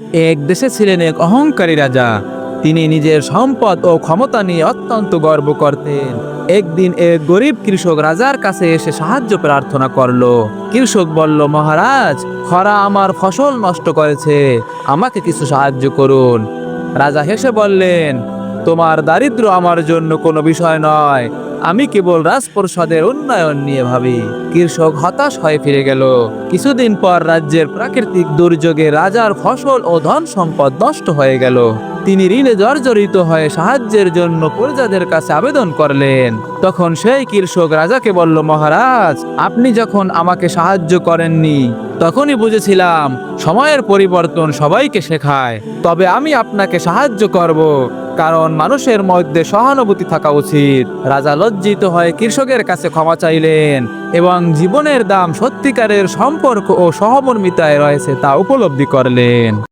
এক দেশে ছিলেন এক অহংকারী রাজা। তিনি নিজের সম্পদ ও ক্ষমতা নিয়ে অত্যন্ত গর্ব করতেন। একদিন এক গরিব কৃষক রাজার কাছে এসে সাহায্য প্রার্থনা করলো। কৃষক বলল, মহারাজ, খরা আমার ফসল নষ্ট করেছে, আমাকে কিছু সাহায্য করুন। রাজা হেসে বললেন, তোমার দারিদ্র আমার জন্য কোনো বিষয় নয়, আমি কেবল রাজপ্রসাদের উন্নয়ন নিয়ে ভাবি। কৃষক হতাশ হয়ে ফিরে গেল। কিছুদিন পর রাজ্যের প্রাকৃতিক দুর্যোগে রাজার ফসল ও ধন সম্পদ নষ্ট হয়ে গেল। তিনি ঋণে জর্জরিত হয়ে সাহায্যের জন্য প্রজাদের কাছে আবেদন করলেন। তখন সেই কৃষক রাজাকে বলল, মহারাজ, আপনি যখন আমাকে সাহায্য করেননি তখনই বুঝেছিলাম সময়ের পরিবর্তন সবাইকে শেখায়। তবে আমি আপনাকে সাহায্য করব, কারণ মানুষের মধ্যে সহানুভূতি থাকা উচিত। রাজা লজ্জিত হয়ে কৃষকের কাছে ক্ষমা চাইলেন এবং জীবনের দাম সত্যিকারের সম্পর্ক ও সহমর্মিতায় রয়েছে তা উপলব্ধি করলেন।